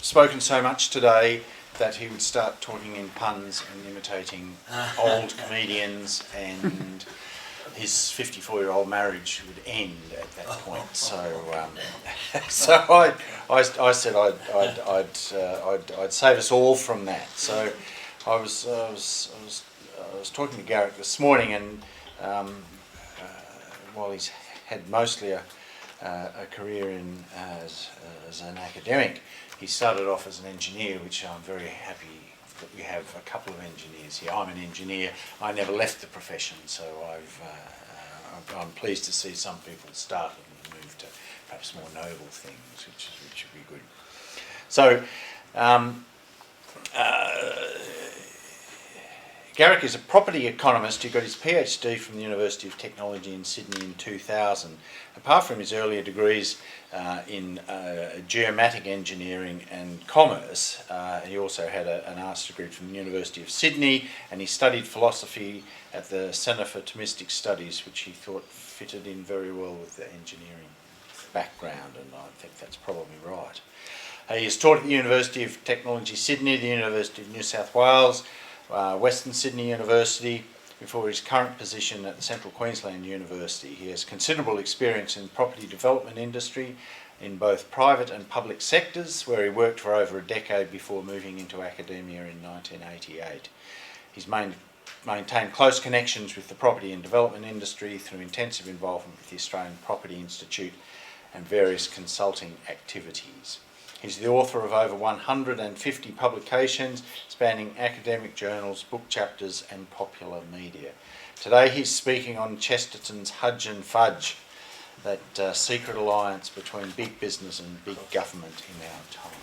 spoken so much today that he would start talking in puns and imitating old comedians, and his 54-year-old marriage would end at that point. So, so I said I'd save us all from that. So, I was talking to Garrick this morning, and while he's had mostly a career as an academic, he started off as an engineer, which I'm very happy that we have a couple of engineers here. I'm an engineer. I never left the profession, so I'm pleased to see some people start and move to perhaps more noble things, which would be good. So, Garrick is a property economist who got his PhD from the University of Technology in Sydney in 2000. Apart from his earlier degrees in geomatic engineering and commerce, he also had an arts degree from the University of Sydney, and he studied philosophy at the Centre for Thomistic Studies, which he thought fitted in very well with the engineering background, and I think that's probably right. He has taught at the University of Technology Sydney, the University of New South Wales, Western Sydney University, before his current position at Central Queensland University. He has considerable experience in the property development industry in both private and public sectors, where he worked for over a decade before moving into academia in 1988. He's maintained close connections with the property and development industry through intensive involvement with the Australian Property Institute and various consulting activities. He's the author of over 150 publications spanning academic journals, book chapters and popular media. Today he's speaking on Chesterton's Hudge and Fudge, that secret alliance between big business and big government in our time.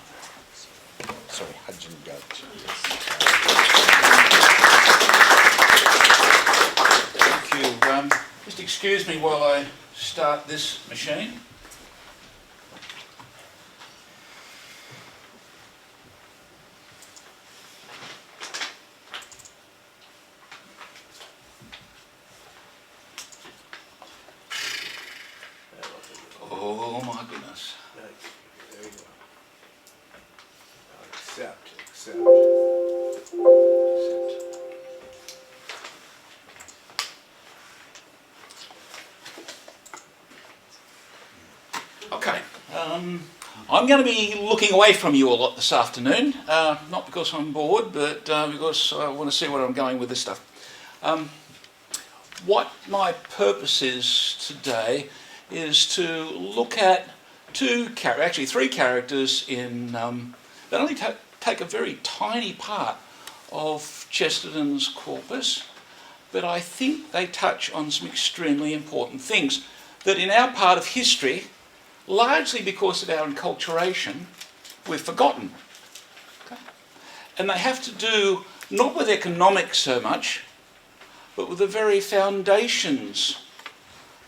Sorry, Hudge and Gudge. Thank you. Just excuse me while I start this machine. Oh my goodness. There you go. Accept. Okay. I'm going to be looking away from you a lot this afternoon, not because I'm bored, but because I want to see where I'm going with this stuff. What my purpose is today is to look at three characters in that only take a very tiny part of Chesterton's corpus, but I think they touch on some extremely important things that in our part of history, largely because of our enculturation, we've forgotten. Okay? And they have to do not with economics so much, but with the very foundations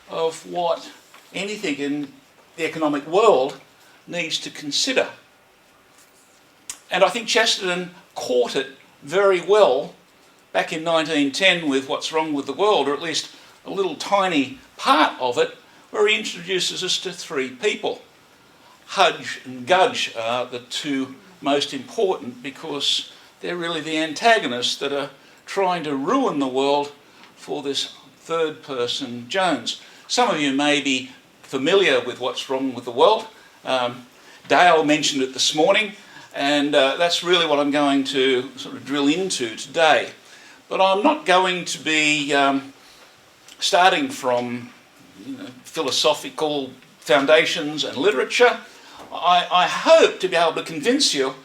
of what anything in the economic world needs to consider. And I think Chesterton caught it very well back in 1910 with What's Wrong with the World, or at least a little tiny part of it, where he introduces us to three people. Hudge and Gudge are the two most important because they're really the antagonists that are trying to ruin the world for this third person, Jones. Some of you may be familiar with What's Wrong with the World. Dale mentioned it this morning, and that's really what I'm going to sort of drill into today. But I'm not going to be starting from philosophical foundations and literature. I hope to be able to convince you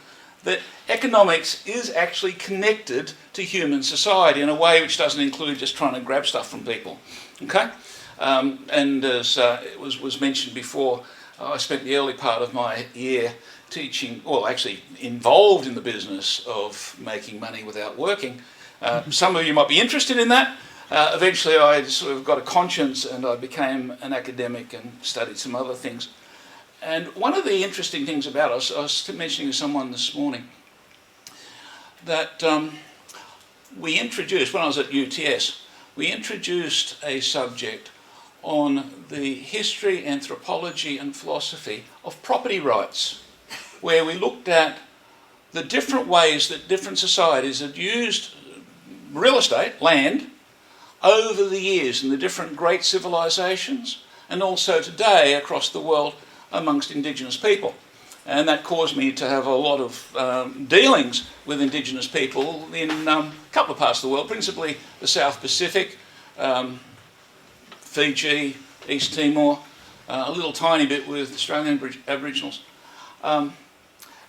that economics is actually connected to human society in a way which doesn't include just trying to grab stuff from people. Okay? And as it was mentioned before, I spent the early part of my year teaching, well, actually involved in the business of making money without working. Some of you might be interested in that. Eventually I sort of got a conscience and I became an academic and studied some other things. And one of the interesting things about us, I was mentioning to someone this morning, that we introduced, when I was at UTS, we introduced a subject on the history, anthropology and philosophy of property rights. where we looked at the different ways that different societies had used real estate, land, over the years in the different great civilizations, and also today across the world amongst Indigenous people. And that caused me to have a lot of dealings with Indigenous people in a couple of parts of the world, principally the South Pacific, Fiji, East Timor, a little tiny bit with Australian Aboriginals. And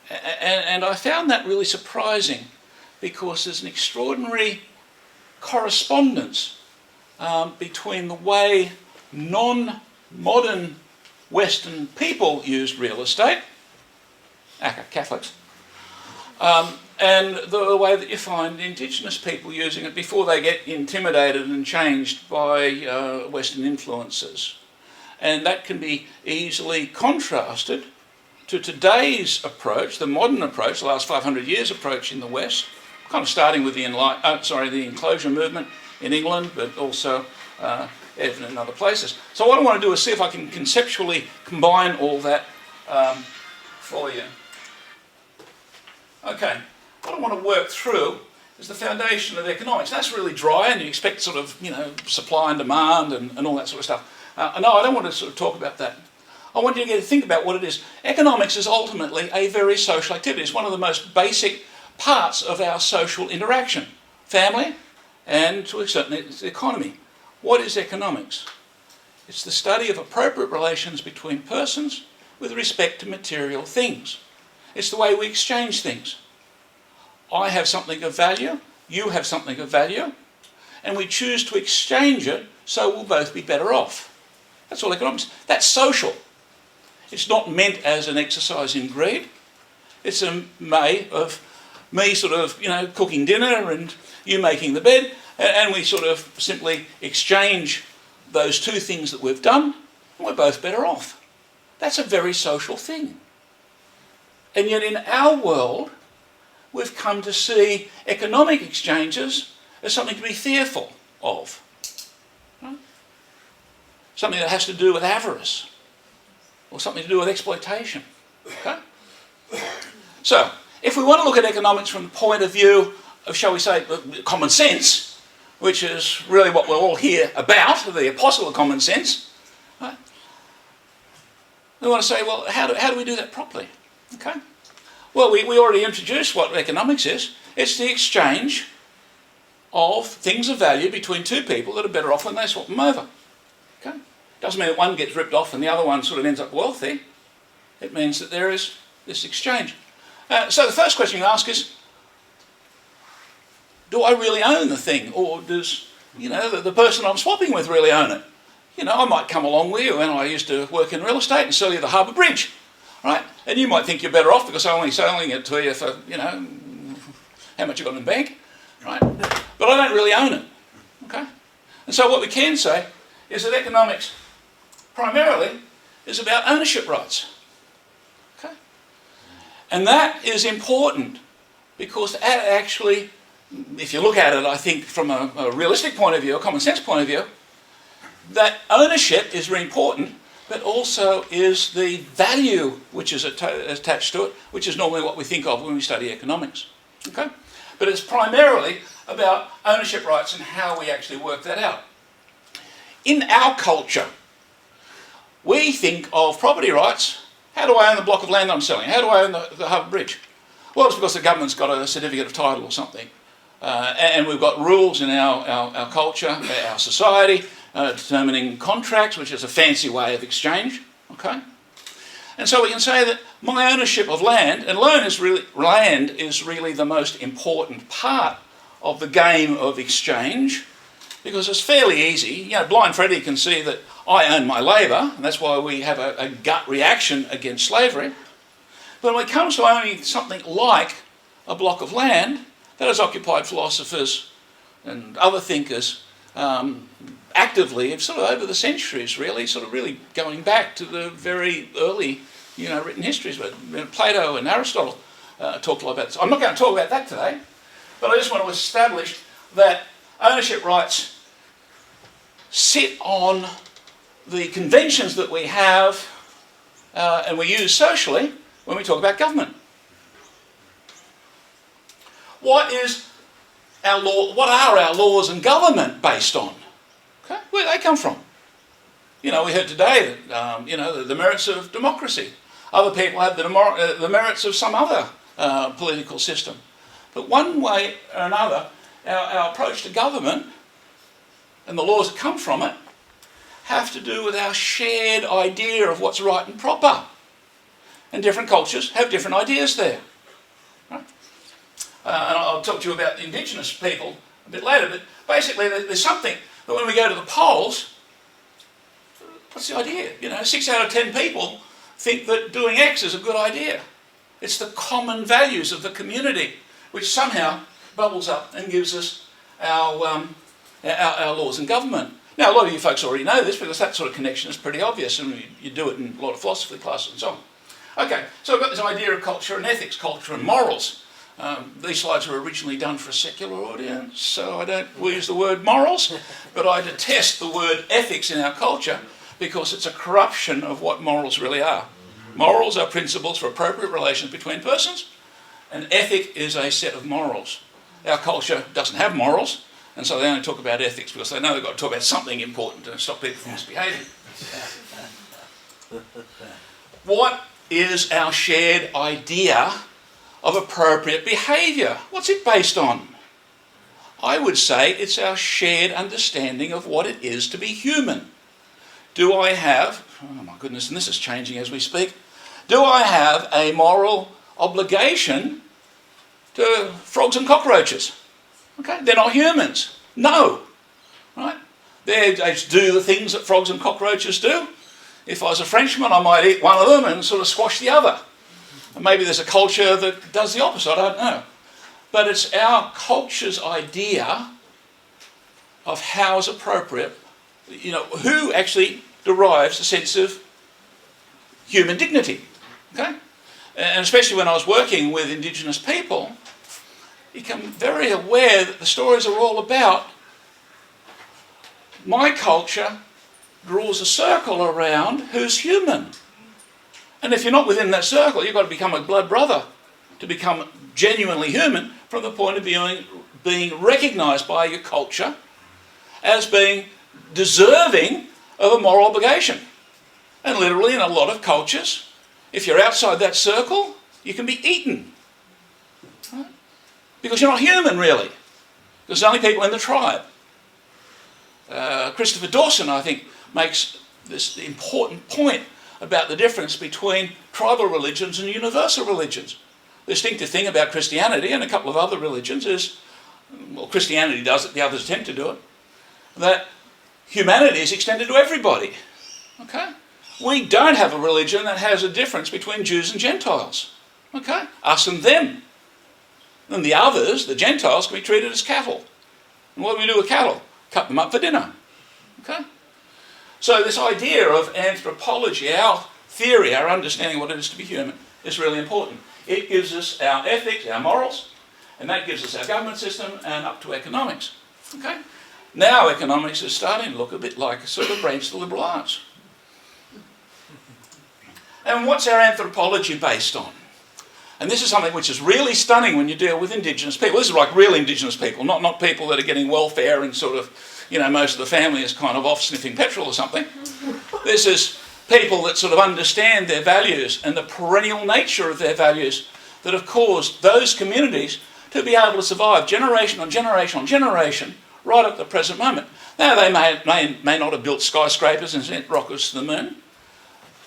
I found that really surprising, because there's an extraordinary correspondence between the way non-modern Western people used real estate, aka Catholics, and the way that you find Indigenous people using it before they get intimidated and changed by Western influences. And that can be easily contrasted to today's approach, the modern approach, the last 500 years approach in the West, kind of starting with the enclosure movement in England, but also evident in other places. So what I want to do is see if I can conceptually combine all that for you. Okay, what I want to work through is the foundation of economics. That's really dry, and you expect sort of, supply and demand and all that sort of stuff. No, I don't want to sort of talk about that. I want you to get to think about what it is. Economics is ultimately a very social activity. It's one of the most basic parts of our social interaction. Family, and to a certain extent, the economy. What is economics? It's the study of appropriate relations between persons with respect to material things. It's the way we exchange things. I have something of value, you have something of value, and we choose to exchange it so we'll both be better off. That's all economics. That's social. It's not meant as an exercise in greed. It's a way of me sort of, cooking dinner and you making the bed, and we sort of simply exchange those two things that we've done, and we're both better off. That's a very social thing. And yet in our world, we've come to see economic exchanges as something to be fearful of. Right? Something that has to do with avarice, or something to do with exploitation. Okay? So, if we want to look at economics from the point of view of, shall we say, common sense, which is really what we're all here about, the apostle of common sense, right? We want to say, well, how do we do that properly? Okay? Well, we already introduced what economics is. It's the exchange of things of value between two people that are better off when they swap them over. Okay? Doesn't mean that one gets ripped off and the other one sort of ends up wealthy. It means that there is this exchange. So the first question you ask is, do I really own the thing, or does the person I'm swapping with really own it? I might come along with you, and I used to work in real estate and sell you the Harbour Bridge, right? And you might think you're better off because I'm only selling it to you for how much you got in the bank, right? But I don't really own it, okay? And so what we can say is that economics primarily is about ownership rights. Okay? And that is important because actually, if you look at it, I think from a realistic point of view, a common sense point of view, that ownership is very important, but also is the value which is attached to it, which is normally what we think of when we study economics. Okay? But it's primarily about ownership rights and how we actually work that out. In our culture, we think of property rights. How do I own the block of land I'm selling? How do I own the Harbour Bridge? Well, it's because the government's got a certificate of title or something. And we've got rules in our culture, our society, determining contracts, which is a fancy way of exchange. Okay? And so we can say that my ownership of land, and land is really the most important part of the game of exchange, because it's fairly easy. Blind Freddie can see that I own my labour, and that's why we have a gut reaction against slavery. But when it comes to owning something like a block of land, that has occupied philosophers and other thinkers actively, sort of over the centuries, really going back to the very early, written histories. But Plato and Aristotle talked a lot about this. I'm not going to talk about that today, but I just want to establish that ownership rights sit on the conventions that we have and we use socially when we talk about government. What are our laws and government based on? Okay? Where do they come from? We heard today that the merits of democracy. Other people have the merits of some other political system. But one way or another, our approach to government and the laws that come from it have to do with our shared idea of what's right and proper. And different cultures have different ideas there. Right? And I'll talk to you about the Indigenous people a bit later, but basically there's something that when we go to the polls, what's the idea? 6 out of 10 people think that doing X is a good idea. It's the common values of the community which somehow bubbles up and gives us our laws and government. Now, a lot of you folks already know this because that sort of connection is pretty obvious, and you do it in a lot of philosophy classes and so on. Okay, so I've got this idea of culture and ethics, culture and morals. These slides were originally done for a secular audience, so I don't use the word morals, but I detest the word ethics in our culture because it's a corruption of what morals really are. Morals are principles for appropriate relations between persons, and ethic is a set of morals. Our culture doesn't have morals, and so they only talk about ethics because they know they've got to talk about something important to stop people from misbehaving. What is our shared idea of appropriate behaviour? What's it based on? I would say it's our shared understanding of what it is to be human. Do I have, oh my goodness, and this is changing as we speak, do I have a moral obligation to frogs and cockroaches? Okay, they're not humans. No. Right? They do the things that frogs and cockroaches do. If I was a Frenchman, I might eat one of them and sort of squash the other. And maybe there's a culture that does the opposite, I don't know. But it's our culture's idea of how is appropriate, who actually derives a sense of human dignity. Okay? And especially when I was working with Indigenous people, you become very aware that the stories are all about my culture draws a circle around who's human. And if you're not within that circle, you've got to become a blood brother to become genuinely human from the point of being recognised by your culture as being deserving of a moral obligation. And literally in a lot of cultures, if you're outside that circle, you can be eaten. Right? Because you're not human, really. There's only people in the tribe. Christopher Dawson, I think, makes this important point about the difference between tribal religions and universal religions. The distinctive thing about Christianity and a couple of other religions is, well, Christianity does it, the others attempt to do it, that humanity is extended to everybody. Okay? We don't have a religion that has a difference between Jews and Gentiles. Okay? Us and them. And the others, the Gentiles, can be treated as cattle. And what do we do with cattle? Cut them up for dinner. Okay? So this idea of anthropology, our theory, our understanding of what it is to be human, is really important. It gives us our ethics, our morals, and that gives us our government system and up to economics. Okay? Now economics is starting to look a bit like a sort of branch of the liberal arts. And what's our anthropology based on? And this is something which is really stunning when you deal with Indigenous people. This is like real Indigenous people, not people that are getting welfare and sort of, most of the family is kind of off sniffing petrol or something. This is people that sort of understand their values and the perennial nature of their values that have caused those communities to be able to survive generation on generation on generation right up to the present moment. Now, they may not have built skyscrapers and sent rockets to the moon,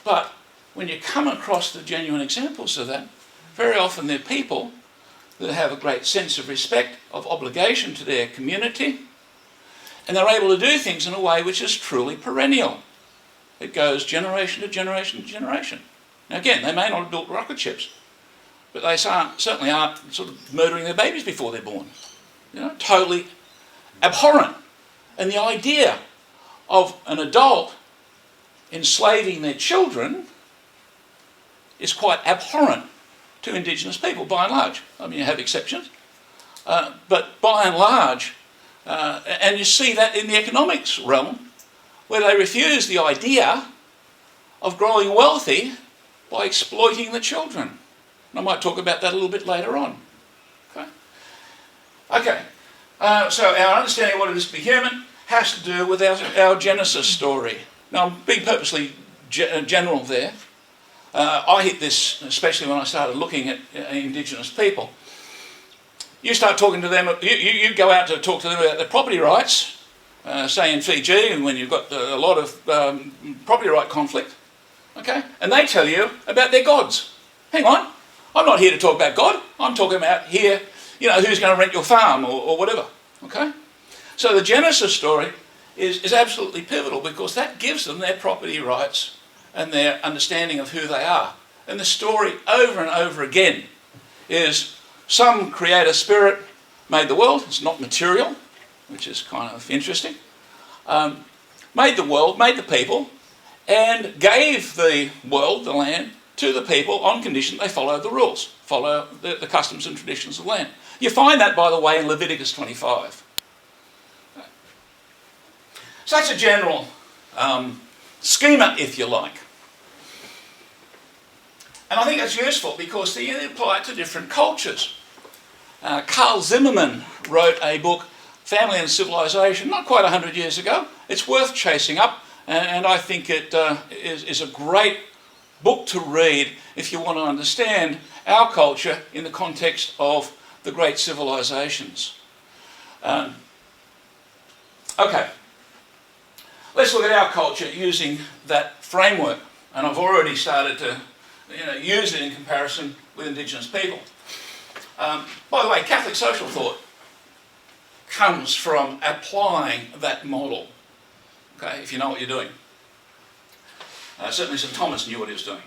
but when you come across the genuine examples of that, very often they're people that have a great sense of respect, of obligation to their community, and they're able to do things in a way which is truly perennial. It goes generation to generation to generation. Now again, they may not have built rocket ships, but they certainly aren't sort of murdering their babies before they're born. Totally abhorrent. And the idea of an adult enslaving their children is quite abhorrent to Indigenous people, by and large. I mean, you have exceptions. But by and large, and you see that in the economics realm, where they refuse the idea of growing wealthy by exploiting the children. And I might talk about that a little bit later on. Okay. So our understanding of what it is to be human has to do with our Genesis story. Now, I'm being purposely general there. I hit this especially when I started looking at Indigenous people. You start talking to them, you go out to talk to them about their property rights, say in Fiji, and when you've got a lot of property right conflict, okay, and they tell you about their gods. Hang on, I'm not here to talk about God, I'm talking about here, who's going to rent your farm or whatever, okay? So the Genesis story is absolutely pivotal because that gives them their property rights and their understanding of who they are. And the story over and over again is some creator spirit made the world, it's not material, which is kind of interesting, made the world, made the people, and gave the world, the land, to the people on condition they follow the rules, follow the customs and traditions of the land. You find that, by the way, in Leviticus 25. So that's a general schema, if you like. And I think that's useful because they apply it to different cultures. Carl Zimmerman wrote a book, Family and Civilization, not quite 100 years ago. It's worth chasing up, and I think it is a great book to read if you want to understand our culture in the context of the great civilizations. Okay, let's look at our culture using that framework, and I've already started to use it in comparison with Indigenous people. By the way, Catholic social thought comes from applying that model, okay, if you know what you're doing. Certainly St. Thomas knew what he was doing.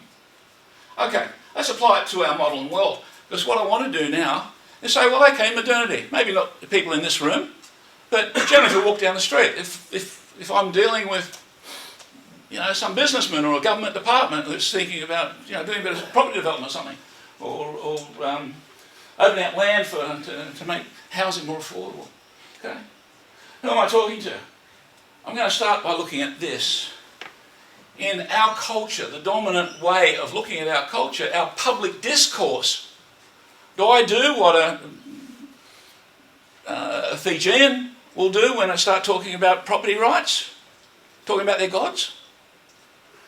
Okay, let's apply it to our modern world, because what I want to do now is say, well, okay, modernity, maybe not the people in this room, but generally if you walk down the street, if I'm dealing with some businessman or a government department that's thinking about doing a bit of property development or something, or opening out land to make housing more affordable. Okay, who am I talking to? I'm going to start by looking at this. In our culture, the dominant way of looking at our culture, our public discourse, do I do what a Fijian will do when I start talking about property rights, talking about their gods?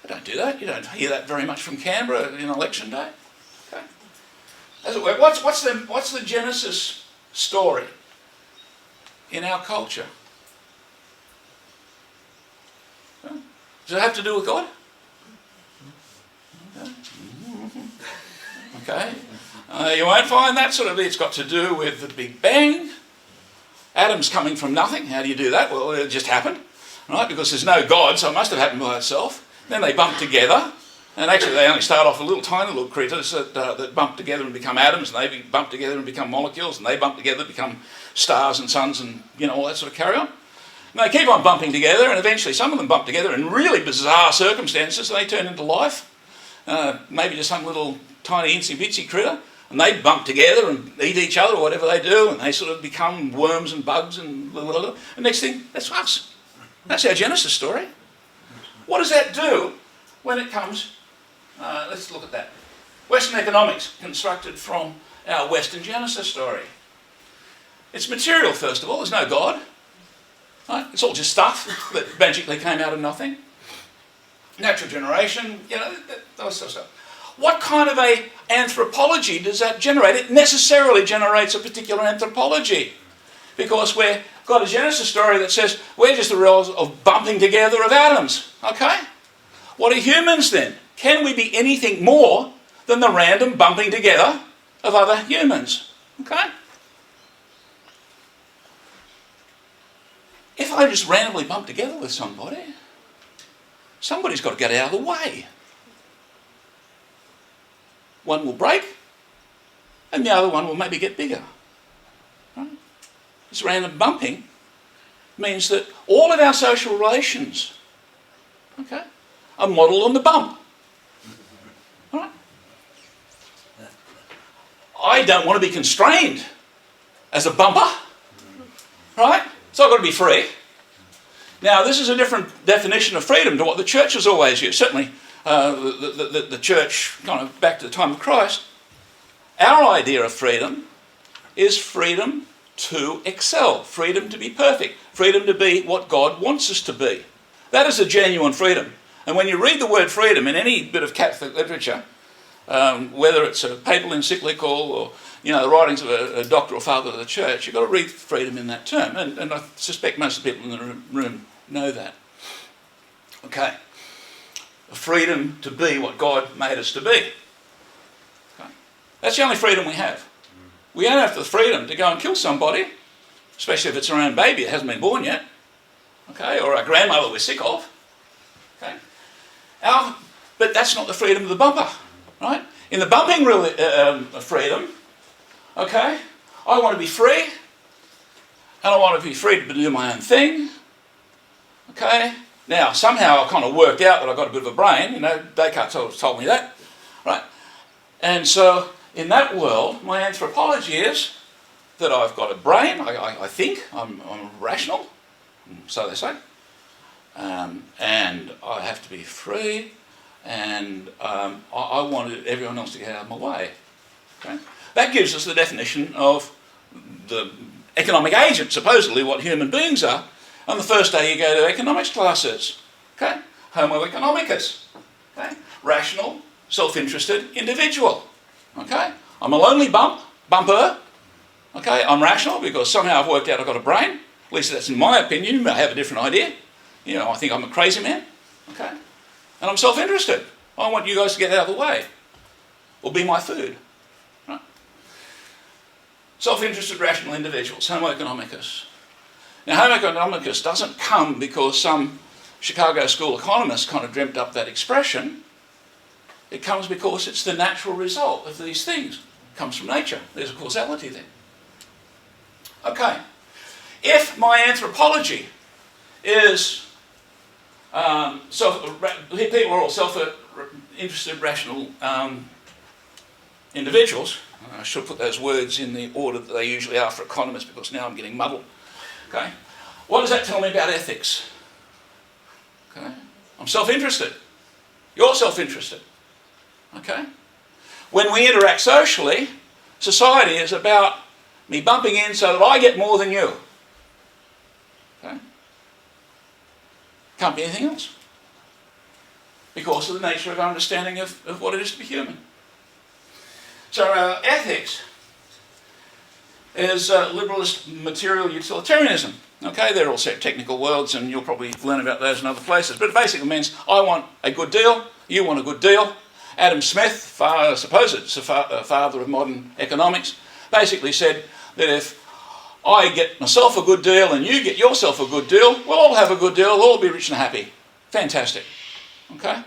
I don't do that. You don't hear that very much from Canberra in election day. Okay. As it were, what's the Genesis story in our culture? Does it have to do with God? Okay. You won't find that sort of, it's got to do with the Big Bang. Atoms coming from nothing. How do you do that? Well, it just happened, right? Because there's no God, so it must have happened by itself. Then they bump together, and actually they only start off a tiny little critters that bump together and become atoms, and they bump together and become molecules, and they bump together and become stars and suns and all that sort of carry on. And they keep on bumping together, and eventually some of them bump together in really bizarre circumstances, and they turn into life. Maybe just some little tiny itsy-bitsy critter, and they bump together and eat each other or whatever they do, and they sort of become worms and bugs and blah, blah, blah. And next thing, that's us. That's our Genesis story. What does that do when it comes, let's look at that. Western economics, constructed from our Western Genesis story. It's material, first of all, there's no God. Right? It's all just stuff that magically came out of nothing. Natural generation, that sort of stuff. What kind of a anthropology does that generate? It necessarily generates a particular anthropology, because we've got a Genesis story that says we're just the result of bumping together of atoms. Okay? What are humans then? Can we be anything more than the random bumping together of other humans? Okay? If I just randomly bump together with somebody, somebody's got to get out of the way. One will break, and the other one will maybe get bigger. Right? This random bumping means that all of our social relations, okay, are modelled on the bump. All right? I don't want to be constrained as a bumper, right? So I've got to be free. Now, this is a different definition of freedom to what the church has always used. Certainly, the church kind of back to the time of Christ, our idea of freedom is freedom to excel, freedom to be perfect, freedom to be what God wants us to be. That is a genuine freedom. And when you read the word freedom in any bit of Catholic literature, whether it's a papal encyclical or the writings of a doctor or father of the church, you've got to read freedom in that term. And I suspect most of the people in the room know that. Okay. A freedom to be what God made us to be. Okay. That's the only freedom we have. We don't have the freedom to go and kill somebody, especially if it's our own baby that hasn't been born yet. Okay, or our grandmother we're sick of. Okay. But that's not the freedom of the bumper, right? In the bumping freedom, okay, I want to be free, and I want to be free to do my own thing. Okay. Now, somehow I kind of worked out that I got a bit of a brain. Descartes told me that, right? And so, in that world, my anthropology is that I've got a brain. I think I'm rational. So they say, and I have to be free, and I wanted everyone else to get out of my way. Okay? That gives us the definition of the economic agent, supposedly what human beings are. On the first day you go to economics classes, okay? Homo economicus, okay? Rational, self-interested individual, okay? I'm a lonely bumper, okay? I'm rational because somehow I've worked out I've got a brain. At least that's in my opinion. You may have a different idea. I think I'm a crazy man. Okay? And I'm self-interested. I want you guys to get out of the way. Or be my food. Right? Self-interested, rational individuals. Homo economicus. Now, Homo economicus doesn't come because some Chicago school economist kind of dreamt up that expression. It comes because it's the natural result of these things. It comes from nature. There's a causality there. Okay. If my anthropology is people are all self-interested, rational individuals. I should put those words in the order that they usually are for economists because now I'm getting muddled. Okay, what does that tell me about ethics? Okay, I'm self-interested. You're self-interested. Okay, when we interact socially, society is about me bumping in so that I get more than you. Okay? Can't be anything else. Because of the nature of our understanding of what it is to be human. So our ethics is liberalist material utilitarianism. Okay, they're all set technical words and you'll probably learn about those in other places. But it basically means I want a good deal, you want a good deal. Adam Smith, I suppose it's a father of modern economics, basically said that if I get myself a good deal and you get yourself a good deal, we'll all have a good deal, we'll all be rich and happy. Fantastic. Okay?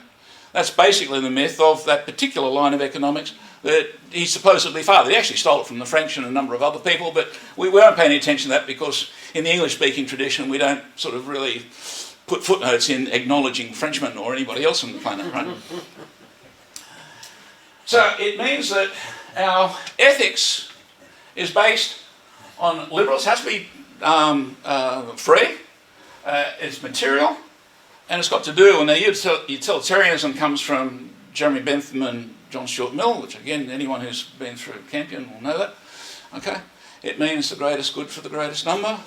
That's basically the myth of that particular line of economics that he supposedly fathered. He actually stole it from the French and a number of other people, but we weren't paying attention to that because in the English-speaking tradition we don't sort of really put footnotes in acknowledging Frenchmen or anybody else on the planet, right? So it means that our ethics is based on liberals. It has to be free, it's material, and it's got to do, and now utilitarianism comes from Jeremy Bentham and John Stuart Mill, which again, anyone who's been through Campion will know that. Okay, it means the greatest good for the greatest number.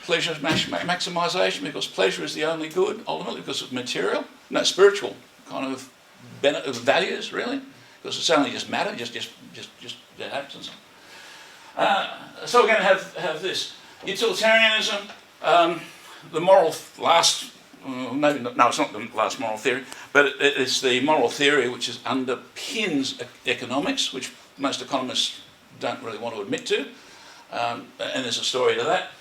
Pleasure maximisation, because pleasure is the only good, ultimately, because of material, no spiritual kind of values, really, because it's only just matter, just that happens. So we're going to have this utilitarianism, the moral last. No, it's not the last moral theory, but it's the moral theory which underpins economics, which most economists don't really want to admit to, and there's a story to that.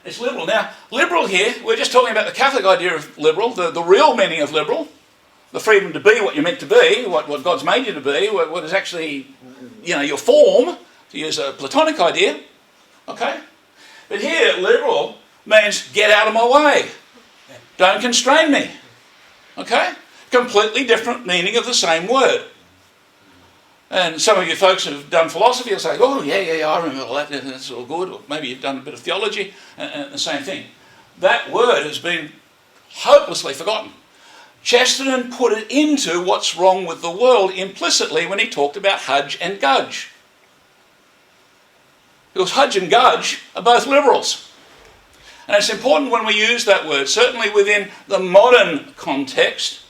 It's liberal. Now, liberal here, we're just talking about the Catholic idea of liberal, the real meaning of liberal, the freedom to be what you're meant to be, what God's made you to be, what is actually, your form, to use a Platonic idea, okay? But here, liberal means get out of my way. Don't constrain me. Okay? Completely different meaning of the same word. And some of you folks who have done philosophy will say, oh, yeah, I remember all that, that's all good. Or maybe you've done a bit of theology, and the same thing. That word has been hopelessly forgotten. Chesterton put it into what's wrong with the world implicitly when he talked about Hudge and Gudge. Because Hudge and Gudge are both liberals. And it's important when we use that word, certainly within the modern context,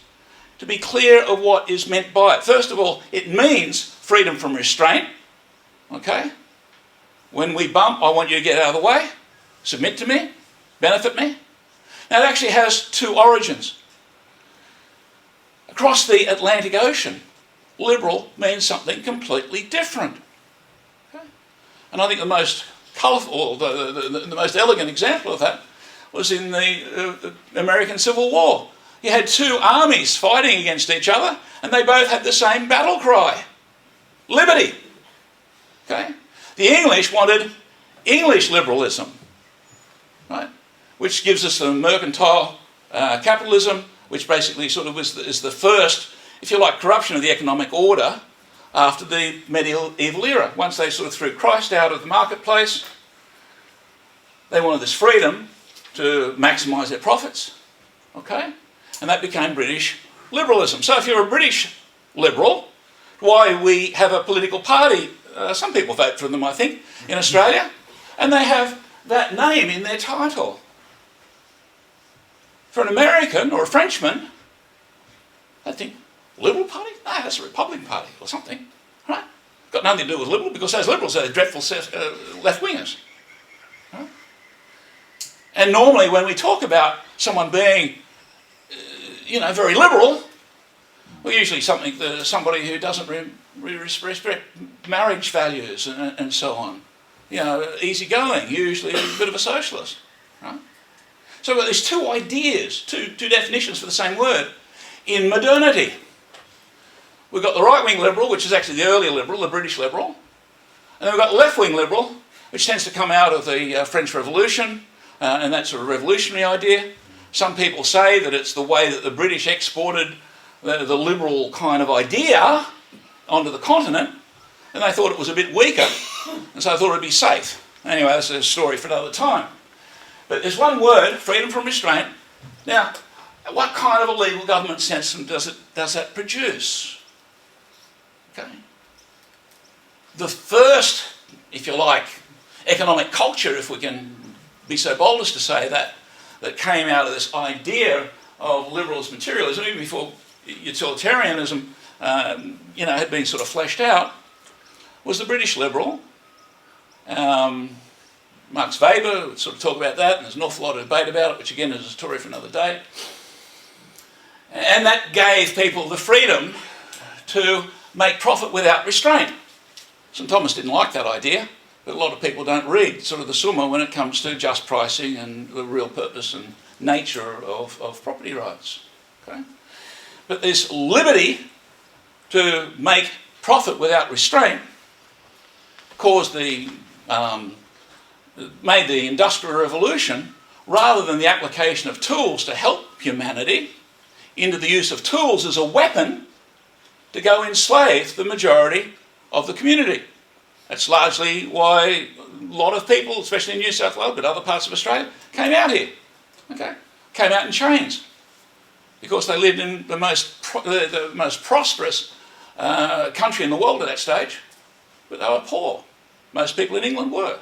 to be clear of what is meant by it. First of all, it means freedom from restraint. Okay? When we bump, I want you to get out of the way, submit to me, benefit me. Now it actually has two origins. Across the Atlantic Ocean, liberal means something completely different. Okay? And I think the most colourful, or the most elegant example of that was in the American Civil War. You had two armies fighting against each other, and they both had the same battle cry: liberty. Okay? The English wanted English liberalism, right? Which gives us the mercantile capitalism, which basically sort of is the first, if you like, corruption of the economic order after the medieval era. Once they sort of threw Christ out of the marketplace, they wanted this freedom to maximise their profits, okay? And that became British liberalism. So if you're a British liberal, why we have a political party, some people vote for them, I think, in Australia, and they have that name in their title. For an American or a Frenchman, they think, Liberal Party? No, that's a Republican Party or something, right? Got nothing to do with Liberal, because those Liberals are dreadful left-wingers. Right? And normally when we talk about someone being, very liberal, well, usually somebody who doesn't respect marriage values and so on. Easygoing, usually a bit of a socialist, right? So we've got these two ideas, two definitions for the same word in modernity. We've got the right-wing liberal, which is actually the earlier liberal, the British liberal, and then we've got the left-wing liberal, which tends to come out of the French Revolution and that sort of revolutionary idea. Some people say that it's the way that the British exported the liberal kind of idea onto the continent, and they thought it was a bit weaker, and so they thought it would be safe. Anyway, that's a story for another time. But there's one word, freedom from restraint. Now, what kind of a legal government system does that produce? Okay. The first, if you like, economic culture, if we can be so bold as to say that came out of this idea of liberalist materialism, even before utilitarianism, had been sort of fleshed out, was the British liberal. Marx Weber would sort of talk about that, and there's an awful lot of debate about it, which again is a story for another day. And that gave people the freedom to make profit without restraint. St Thomas didn't like that idea, but a lot of people don't read sort of the Summa when it comes to just pricing and the real purpose and nature of property rights. Okay? But this liberty to make profit without restraint made the Industrial Revolution, rather than the application of tools to help humanity, into the use of tools as a weapon to go enslave the majority of the community. That's largely why a lot of people, especially in New South Wales, but other parts of Australia, came out here. Okay? Came out in chains. Because they lived in the most prosperous country in the world at that stage, but they were poor. Most people in England were.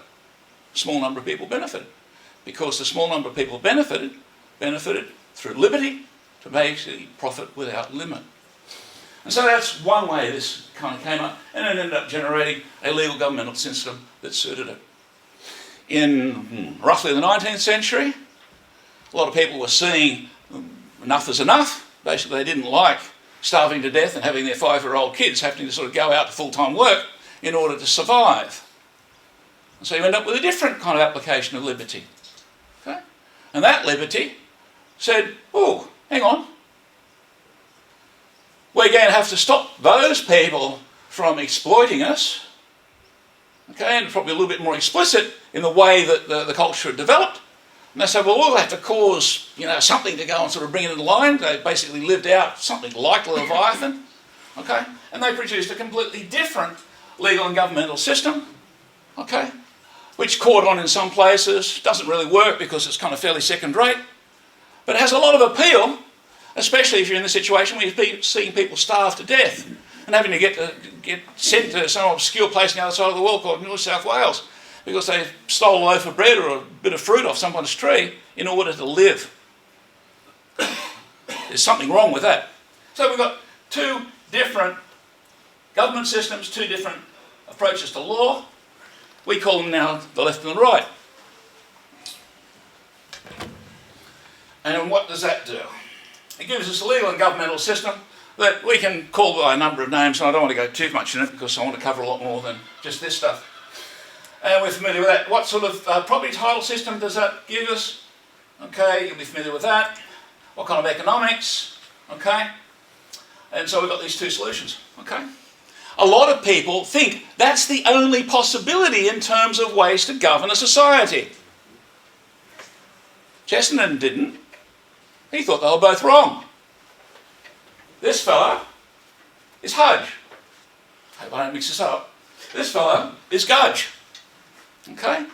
A small number of people benefited. Because the small number of people benefited through liberty to basically profit without limit. And so that's one way this kind of came up, and it ended up generating a legal governmental system that suited it. In roughly the 19th century, a lot of people were seeing enough is enough. Basically, they didn't like starving to death and having their 5-year-old kids having to sort of go out to full-time work in order to survive. And so you end up with a different kind of application of liberty. Okay? And that liberty said, oh, hang on. We're going to have to stop those people from exploiting us. Okay, and probably a little bit more explicit in the way that the culture had developed. And they said, well, we'll have to cause, something to go and sort of bring it in line. They basically lived out something like Leviathan. Okay, and they produced a completely different legal and governmental system. Okay, which caught on in some places, doesn't really work because it's kind of fairly second rate, but it has a lot of appeal especially if you're in the situation where you're seeing people starve to death and having to get sent to some obscure place on the other side of the world called New South Wales because they stole a loaf of bread or a bit of fruit off someone's tree in order to live. There's something wrong with that. So we've got two different government systems, two different approaches to law. We call them now the left and the right. And what does that do? It gives us a legal and governmental system that we can call by a number of names, and I don't want to go too much in it because I want to cover a lot more than just this stuff. And we're familiar with that. What sort of property title system does that give us? Okay, you'll be familiar with that. What kind of economics? Okay. And so we've got these two solutions. Okay. A lot of people think that's the only possibility in terms of ways to govern a society. Chesterton didn't. He thought they were both wrong. This fella is Hudge. I hope I don't mix this up. This fella is Gudge. Okay?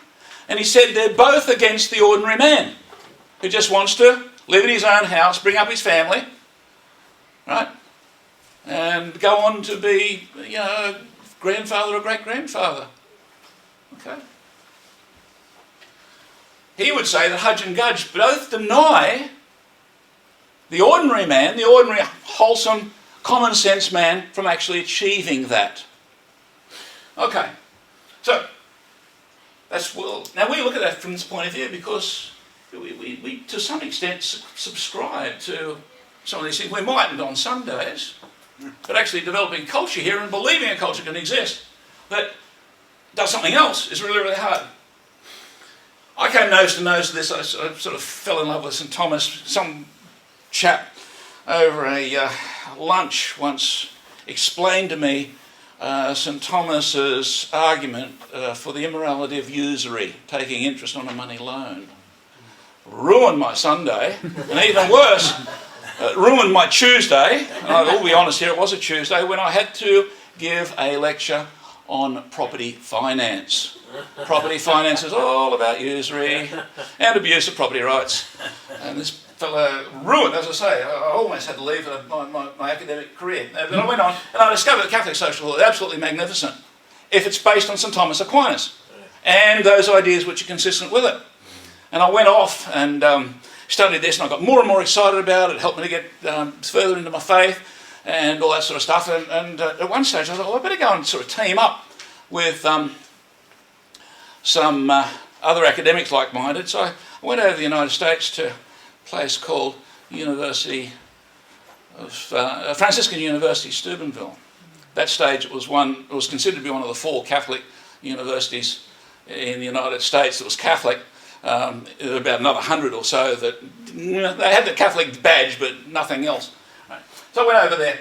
And he said they're both against the ordinary man who just wants to live in his own house, bring up his family, right? And go on to be, you know, a grandfather or great-grandfather. Okay? He would say that Hudge and Gudge both deny the ordinary man, the ordinary, wholesome, common-sense man from actually achieving that. Okay, so that's, well, now we look at that from this point of view because we to some extent subscribe to some of these things. We mightn't on some days, but actually developing culture here and believing a culture can exist that does something else is really, really hard. I came nose to nose with this. I sort of fell in love with St Thomas. Some chap over a lunch once explained to me St Thomas's argument for the immorality of usury, taking interest on a money loan. Ruined my Sunday, and even worse, ruined my Tuesday, and I'll be honest here, it was a Tuesday, when I had to give a lecture on property finance. Property finance is all about usury and abuse of property rights. And this fellow ruined, as I say, I almost had to leave my academic career. But I went on and I discovered that Catholic social law is absolutely magnificent if it's based on St Thomas Aquinas and those ideas which are consistent with it. And I went off and studied this, and I got more and more excited about it. It helped me to get further into my faith and all that sort of stuff. And at one stage I thought, well, I better go and sort of team up with some other academics like-minded. So I went over to the United States to a place called University of Franciscan University, Steubenville. That stage it was considered to be one of the 4 Catholic universities in the United States that was Catholic. There were about another 100 or so that they had the Catholic badge but nothing else. Right. So I went over there.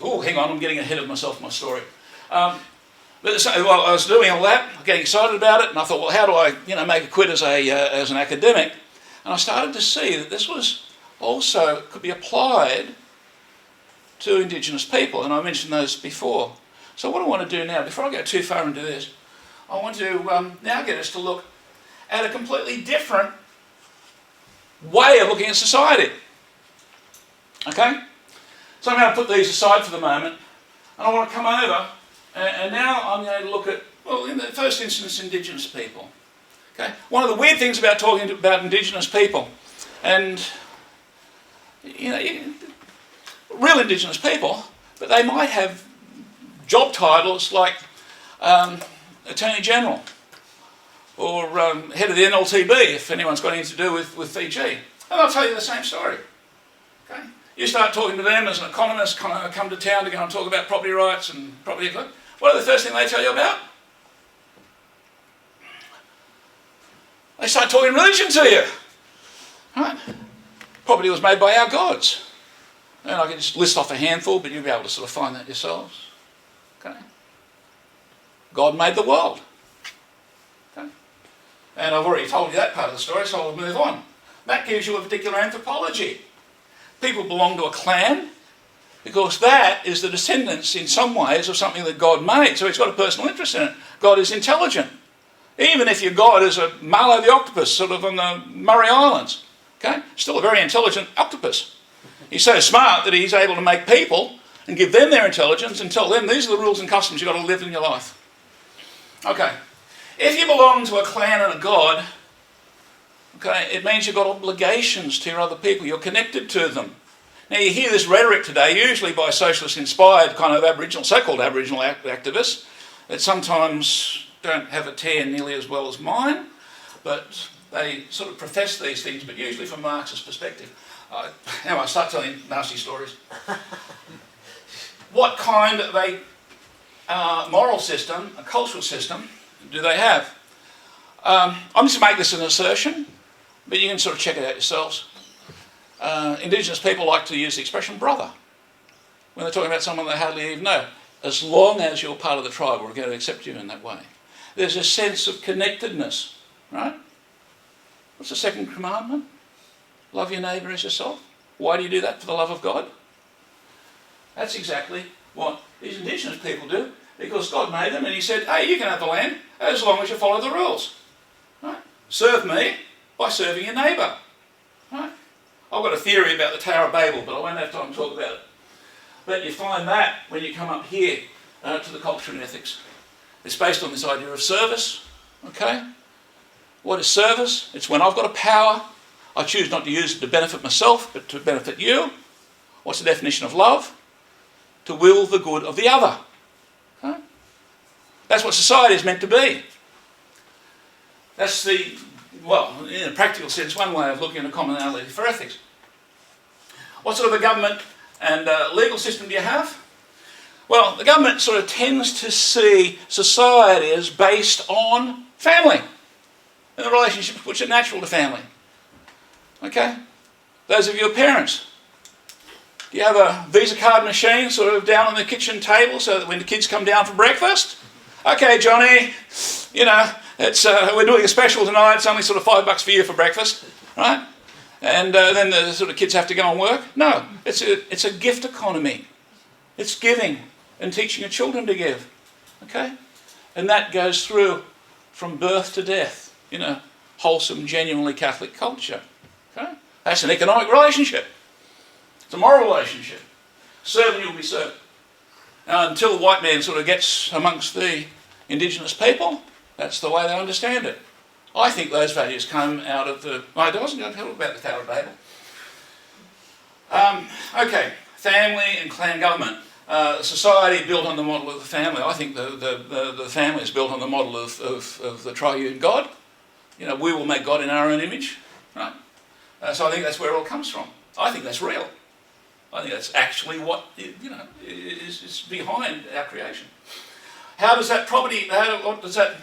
Oh, hang on, I'm getting ahead of myself, my story. But while I was doing all that, getting excited about it, and I thought, well, how do I, make a quid as an academic? And I started to see that this was also could be applied to Indigenous people, and I mentioned those before. So what I want to do now, before I go too far into this, I want to now get us to look at a completely different way of looking at society. Okay? So I'm going to put these aside for the moment, and I want to come over, and now I'm going to look at, well, in the first instance, Indigenous people. Okay? One of the weird things about talking about Indigenous people, and, real Indigenous people, but they might have job titles like Attorney General, or head of the NLTB, if anyone's got anything to do with Fiji. And I'll tell you the same story. Okay? You start talking to them as an economist, come to town to go and talk about property rights and property equity. What are the first thing they tell you about? They start talking religion to you. Right? Property was made by our gods. And I can just list off a handful, but you'll be able to sort of find that yourselves. Okay? God made the world. Okay? And I've already told you that part of the story, so I'll move on. That gives you a particular anthropology. People belong to a clan because that is the descendants in some ways of something that God made. So he's got a personal interest in it. God is intelligent. Even if your God is a Marlowe the octopus, sort of on the Murray Islands. Okay? Still a very intelligent octopus. He's so smart that he's able to make people and give them their intelligence and tell them these are the rules and customs you've got to live in your life. Okay. If you belong to a clan and a god, okay, it means you've got obligations to your other people. You're connected to them. Now you hear this rhetoric today, usually by socialist-inspired kind of Aboriginal, so-called Aboriginal activists, that sometimes don't have a tan nearly as well as mine, but they sort of profess these things, but usually from a Marxist perspective. Now I start telling nasty stories. What kind of a moral system, a cultural system, do they have? I'm just going to make this an assertion, but you can sort of check it out yourselves. Indigenous people like to use the expression brother when they're talking about someone they hardly even know. As long as you're part of the tribe, we're going to accept you in that way. There's a sense of connectedness, right? What's the second commandment? Love your neighbour as yourself. Why do you do that? For the love of God? That's exactly what these Indigenous people do, because God made them and he said, hey, you can have the land as long as you follow the rules. Right? Serve me by serving your neighbour. Right? I've got a theory about the Tower of Babel, but I won't have time to talk about it. But you find that when you come up here to the culture and ethics. It's based on this idea of service. Okay? What is service? It's when I've got a power, I choose not to use it to benefit myself, but to benefit you. What's the definition of love? To will the good of the other. Okay? That's what society is meant to be. That's the, well, in a practical sense, one way of looking at a commonality for ethics. What sort of a government and legal system do you have? Well, the government sort of tends to see society as based on family and the relationships which are natural to family. Okay? Those of you who are parents, do you have a Visa card machine sort of down on the kitchen table so that when the kids come down for breakfast, okay, Johnny, you know, it's we're doing a special tonight, it's only sort of $5 for you for breakfast, right? And then the sort of kids have to go and work. No, it's a gift economy. It's giving and teaching your children to give, okay? And that goes through from birth to death in a wholesome, genuinely Catholic culture, okay? That's an economic relationship. It's a moral relationship. Serve and you'll be served. Until the white man sort of gets amongst the Indigenous people, that's the way they understand it. I think those values come out of the... I wasn't going to tell about the Tower of Babel. Okay, family and clan government. Society built on the model of the family. I think the family is built on the model of the triune God. You know, we will make God in our own image, right? So I think that's where it all comes from. I think that's real. I think that's actually what, you know, is behind our creation. How does that property, what does that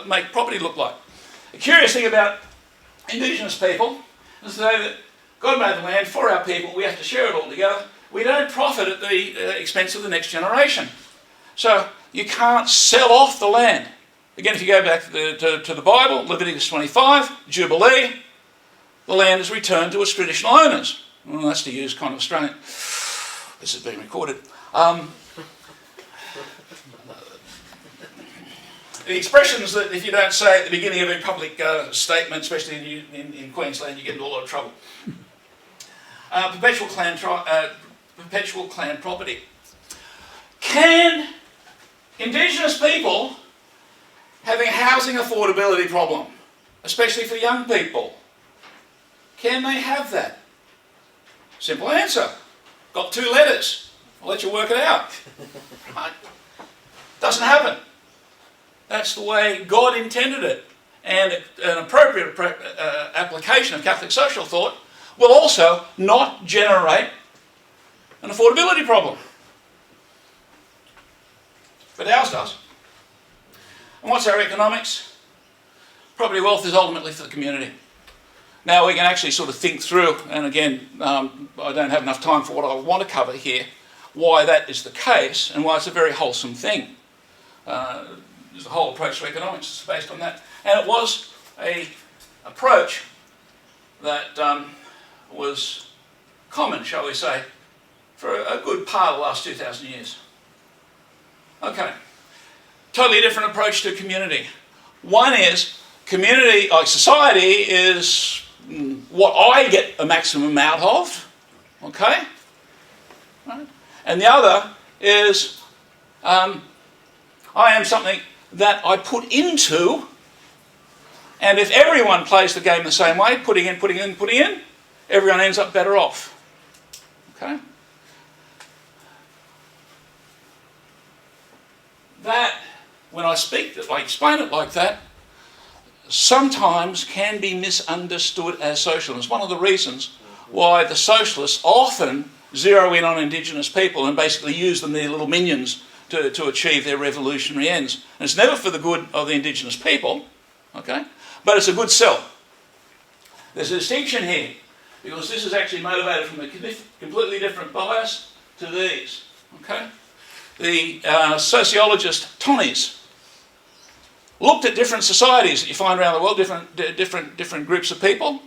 make property look like? The curious thing about Indigenous people is that God made the land for our people, we have to share it all together. We don't profit at the expense of the next generation. So you can't sell off the land. Again, if you go back to the Bible, Leviticus 25, Jubilee, the land is returned to its traditional owners. Well, that's to use kind of Australian. This is being recorded. The expressions that if you don't say at the beginning of a public statement, especially in Queensland, you get into a lot of trouble. Perpetual clan property. Can Indigenous people having a housing affordability problem, especially for young people, can they have that? Simple answer. Got 2 letters. I'll let you work it out. Right? Doesn't happen. That's the way God intended it. And an appropriate application of Catholic social thought will also not generate an affordability problem. But ours does. And what's our economics? Property wealth is ultimately for the community. Now we can actually sort of think through, and again, I don't have enough time for what I want to cover here, why that is the case and why it's a very wholesome thing. There's a whole approach to economics is based on that. And it was an approach that was common, shall we say, for a good part of the last 2,000 years. Okay, totally different approach to community. One is community, like society, is what I get a maximum out of, Okay? Right? And the other is I am something that I put into, and if everyone plays the game the same way, putting in, everyone ends up better off. Okay? That, when I explain it like that, sometimes can be misunderstood as social. It's one of the reasons why the socialists often zero in on Indigenous people and basically use them, their little minions, to achieve their revolutionary ends. And it's never for the good of the Indigenous people, okay? But it's a good sell. There's a distinction here, because this is actually motivated from a completely different bias to these, okay? The sociologist Tonnies looked at different societies that you find around the world, different groups of people,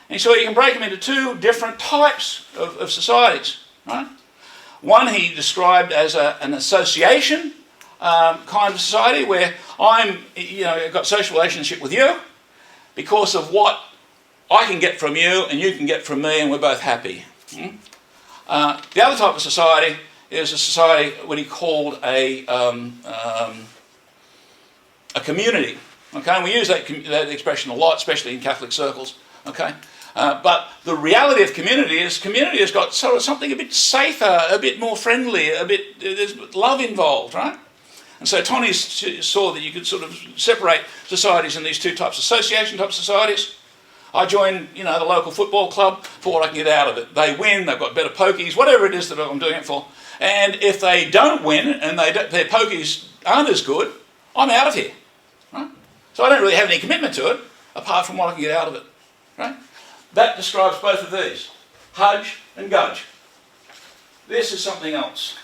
and so you can break them into two different types of societies, right? One he described as an association kind of society where I've got social relationship with you because of what I can get from you and you can get from me, and we're both happy. The other type of society is a society what he called a community. Okay, and we use that expression a lot, especially in Catholic circles. Okay, but the reality of community has got sort of something a bit safer, a bit more friendly, there's love involved, right? And so Tony saw that you could sort of separate societies in these two types: association type societies. I join, the local football club for what I can get out of it. They win, they've got better pokies, whatever it is that I'm doing it for. And if they don't win and their pokies aren't as good, I'm out of here. Right? So I don't really have any commitment to it, apart from what I can get out of it. Right? That describes both of these, Hudge and Gudge. This is something else.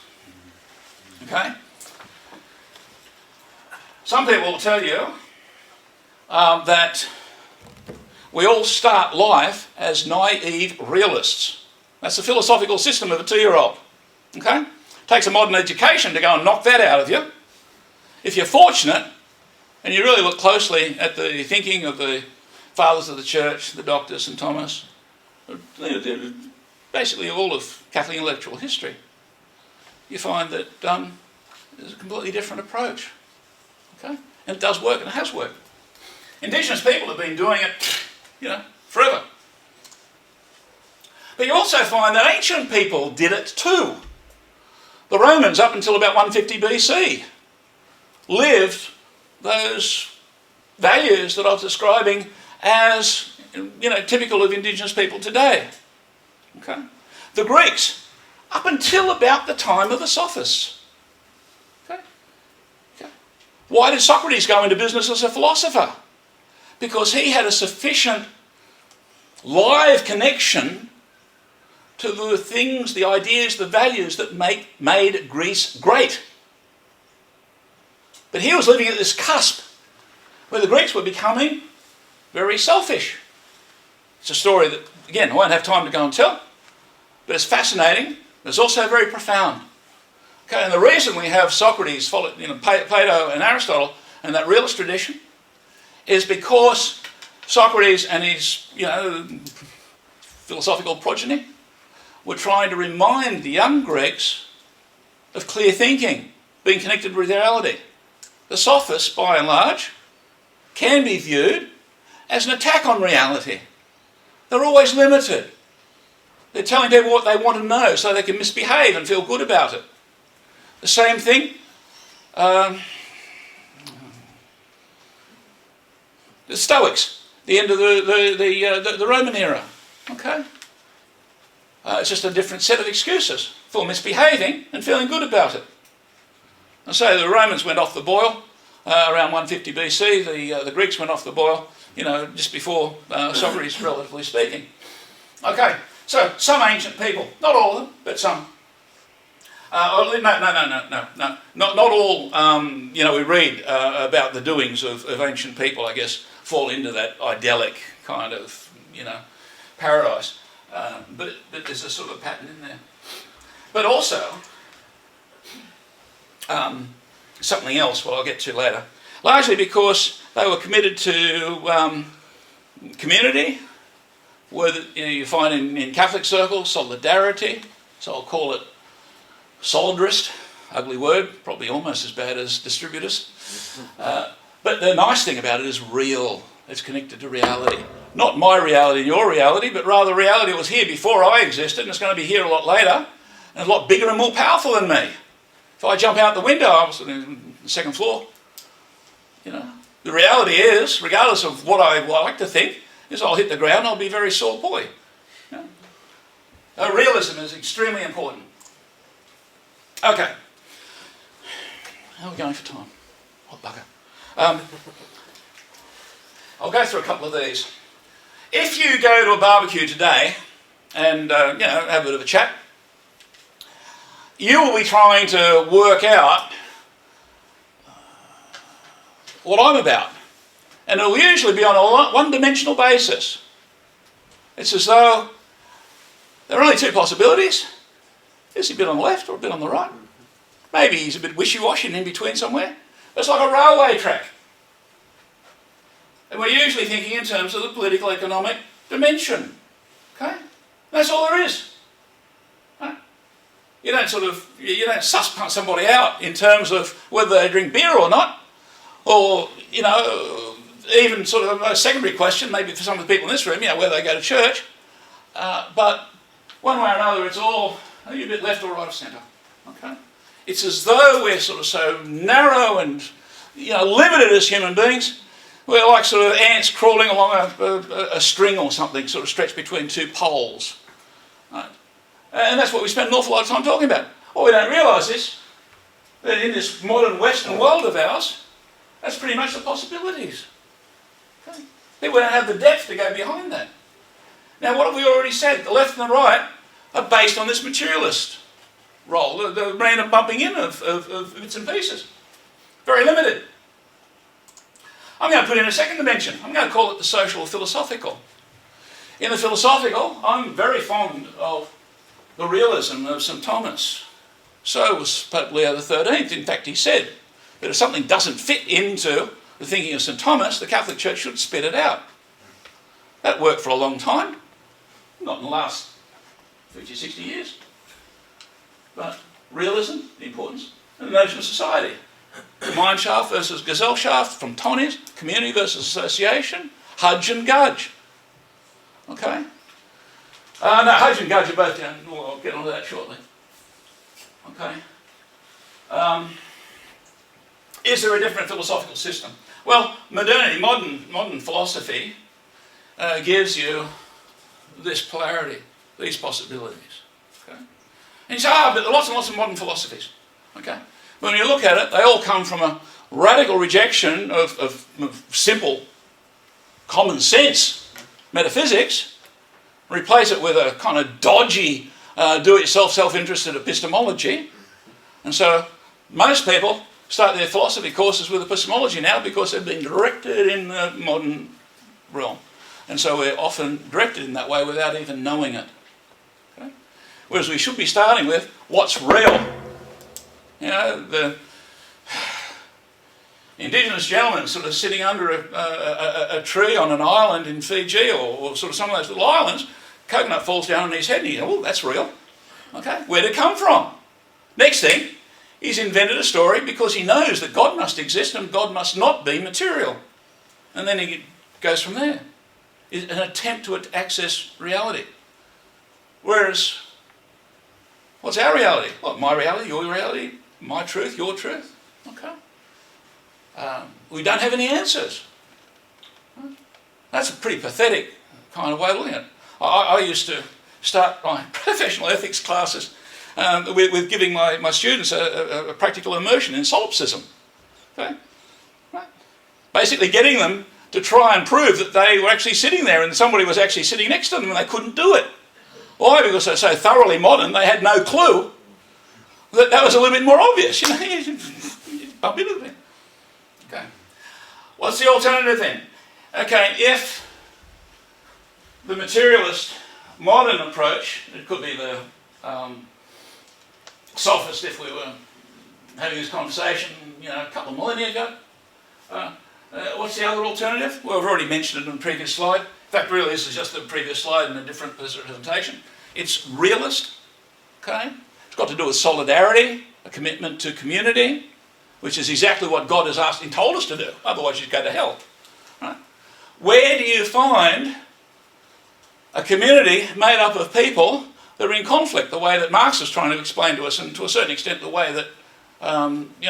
Okay? Some people will tell you that we all start life as naive realists. That's the philosophical system of a 2-year-old. Okay? Takes a modern education to go and knock that out of you. If you're fortunate, and you really look closely at the thinking of the fathers of the church, the doctors and Thomas, basically all of Catholic intellectual history, you find that there's a completely different approach. Okay? And it does work, and it has worked. Indigenous people have been doing it, forever. But you also find that ancient people did it too. The Romans, up until about 150 BC, lived those values that I was describing as, typical of Indigenous people today. Okay? The Greeks, up until about the time of the Sophists. Okay? Okay. Why did Socrates go into business as a philosopher? Because he had a sufficient live connection to the things, the ideas, the values that made Greece great. But he was living at this cusp where the Greeks were becoming very selfish. It's a story that, again, I won't have time to go and tell, but it's fascinating, but it's also very profound. Okay, and the reason we have Socrates, Plato and Aristotle and that realist tradition is because Socrates and his, philosophical progeny were trying to remind the young Greeks of clear thinking, being connected with reality. The Sophists, by and large, can be viewed as an attack on reality. They're always limited. They're telling people what they want to know so they can misbehave and feel good about it. The same thing, the Stoics, the end of the Roman era. Okay? It's just a different set of excuses for misbehaving and feeling good about it. And so the Romans went off the boil around 150 BC. The Greeks went off the boil, just before Socrates, relatively speaking. Okay, so some ancient people, not all of them, but some. No. Not all. We read about the doings of ancient people, I guess, fall into that idyllic kind of, paradise. But there's a sort of pattern in there. But also, something else, what I'll get to later, largely because they were committed to community, word that you find in Catholic circles, solidarity. So I'll call it solidarist. Ugly word, probably almost as bad as distributist. But the nice thing about it is real. It's connected to reality. Not my reality and your reality, but rather reality that was here before I existed and it's going to be here a lot later and a lot bigger and more powerful than me. If I jump out the window, I was on the second floor. You know, the reality is, regardless of what I like to think, is I'll hit the ground and I'll be a very sore boy. You know? Realism is extremely important. Okay. How are we going for time? Oh, bugger. I'll go through a couple of these. If you go to a barbecue today and have a bit of a chat, you will be trying to work out what I'm about. And it will usually be on a one-dimensional basis. It's as though there are only two possibilities. Is he a bit on the left or a bit on the right? Maybe he's a bit wishy-washy and in between somewhere. It's like a railway track. And we're usually thinking in terms of the political economic dimension. Okay? That's all there is. Right? You don't suss somebody out in terms of whether they drink beer or not. Or, even sort of a secondary question, maybe for some of the people in this room, whether they go to church. But one way or another, it's all, are you a bit left or right of centre? Okay? It's as though we're sort of so narrow and, limited as human beings. We're like sort of ants crawling along a string or something, sort of stretched between two poles. Right? And that's what we spend an awful lot of time talking about. Well, we don't realise this, that in this modern Western world of ours, that's pretty much the possibilities. Okay? People don't have the depth to go behind that. Now, what have we already said? The left and the right are based on this materialist role, the random bumping in of bits and pieces. Very limited. I'm going to put in a second dimension. I'm going to call it the social or philosophical. In the philosophical, I'm very fond of the realism of St. Thomas. So was Pope Leo XIII. In fact, he said that if something doesn't fit into the thinking of St. Thomas, the Catholic Church should spit it out. That worked for a long time. Not in the last 50, 60 years. But realism, the importance, and the notion of society. The mine shaft versus gazelle shaft from Tonnies, community versus association, Hudge and Gudge. Okay? No, Hudge and Gudge are both down. I'll get onto that shortly. Okay? Is there a different philosophical system? Well, modernity, modern philosophy gives you this polarity, these possibilities. Okay? And you say, but there are lots and lots of modern philosophies. Okay? When you look at it, they all come from a radical rejection of simple common sense metaphysics, replace it with a kind of dodgy, do-it-yourself, self-interested epistemology. And so most people start their philosophy courses with epistemology now because they've been directed in the modern realm. And so we're often directed in that way without even knowing it. Okay? Whereas we should be starting with what's real. The indigenous gentleman sort of sitting under a tree on an island in Fiji or sort of some of those little islands, coconut falls down on his head and he goes, oh, that's real. Okay, where'd it come from? Next thing, he's invented a story because he knows that God must exist and God must not be material. And then he goes from there. It's an attempt to access reality. Whereas, what's our reality? Well, my reality, your reality, my truth, your truth. Okay. We don't have any answers. That's a pretty pathetic kind of way of looking at it. I used to start my professional ethics classes with giving my students a practical immersion in solipsism. Okay? Right? Basically getting them to try and prove that they were actually sitting there and somebody was actually sitting next to them and they couldn't do it. Why? Because they're so thoroughly modern, they had no clue that was a little bit more obvious. You bump into them. Okay. What's the alternative then? Okay, if the materialist modern approach, it could be the sophist if we were having this conversation, a couple of millennia ago. What's the other alternative? Well, I've already mentioned it on the previous slide. In fact, really, this is just the previous slide in a different presentation. It's realist, okay? It's got to do with solidarity, a commitment to community, which is exactly what God has asked and told us to do. Otherwise, you'd go to hell. Right? Where do you find a community made up of people that are in conflict, the way that Marx is trying to explain to us, and to a certain extent the way that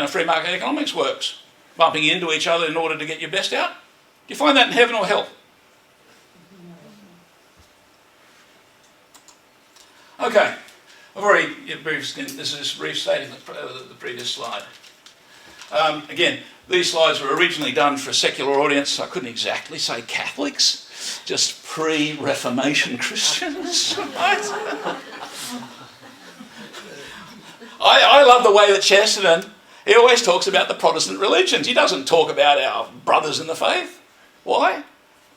free market economics works, bumping into each other in order to get your best out? Do you find that in heaven or hell? Okay, I've already this is restating the previous slide. Again, these slides were originally done for a secular audience. I couldn't exactly say Catholics, just pre-Reformation Christians. Right? I love the way that Chesterton, he always talks about the Protestant religions. He doesn't talk about our brothers in the faith. Why?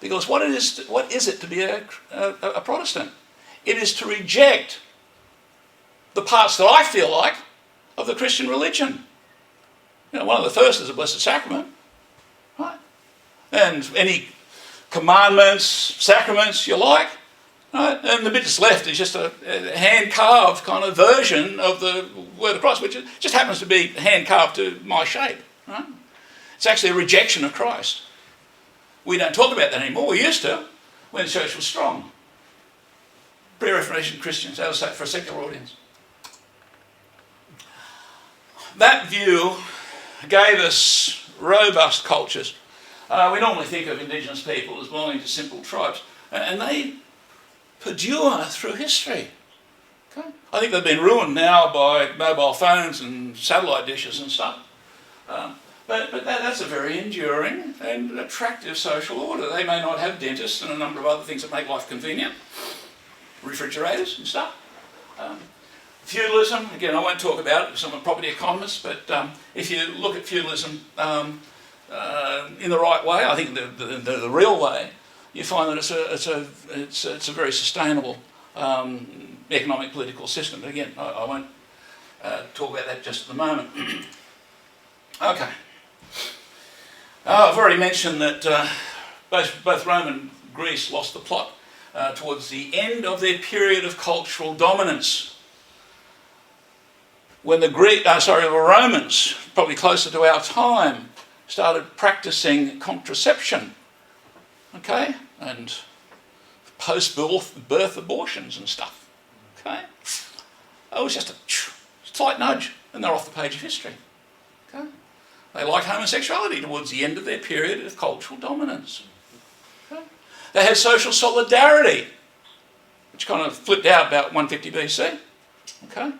Because what is it to be a Protestant? It is to reject the parts that I feel like of the Christian religion. You know, one of the first is the Blessed Sacrament, right? And any commandments, sacraments you like, right? And the bit that's left is just a hand-carved kind of version of the Word of Christ, which just happens to be hand-carved to my shape, right? It's actually a rejection of Christ. We don't talk about that anymore. We used to when the church was strong. Pre-Reformation Christians, that was for a secular audience. That view gave us robust cultures. We normally think of indigenous people as belonging to simple tribes, and they perdure through history. Okay? I think they've been ruined now by mobile phones and satellite dishes and stuff. But that's a very enduring and attractive social order. They may not have dentists and a number of other things that make life convenient, refrigerators and stuff. Feudalism, again, I won't talk about it because I'm a property economist, but if you look at feudalism in the right way, I think the real way, you find that it's a very sustainable economic political system. But again, I won't talk about that just at the moment. Okay. I've already mentioned that both Rome and Greece lost the plot towards the end of their period of cultural dominance. When the Romans, probably closer to our time, started practicing contraception, okay, and post-birth abortions and stuff, okay. It was just a slight nudge, and they're off the page of history, okay. They liked homosexuality towards the end of their period of cultural dominance. Okay? They had social solidarity, which kind of flipped out about 150 BC, okay?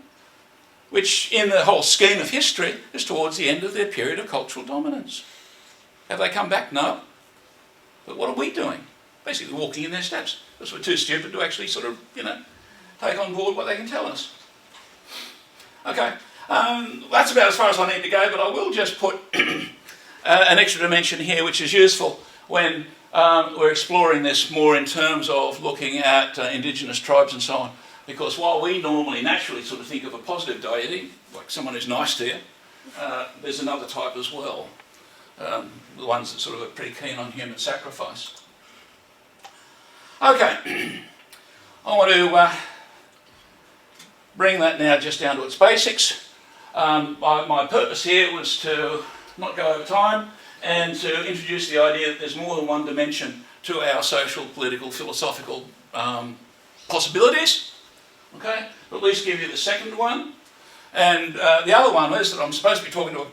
Which in the whole scheme of history is towards the end of their period of cultural dominance. Have they come back? No. But what are we doing? Basically walking in their steps, because we're too stupid to actually sort of, take on board what they can tell us. Okay, that's about as far as I need to go, but I will just put an extra dimension here which is useful when we're exploring this more in terms of looking at indigenous tribes and so on. Because while we normally naturally sort of think of a positive deity, like someone who's nice to you, there's another type as well. The ones that sort of are pretty keen on human sacrifice. Okay, I want to bring that now just down to its basics. My purpose here was to not go over time and to introduce the idea that there's more than one dimension to our social, political, philosophical possibilities. Okay, but at least give you the second one. And the other one is that I'm supposed to be talking to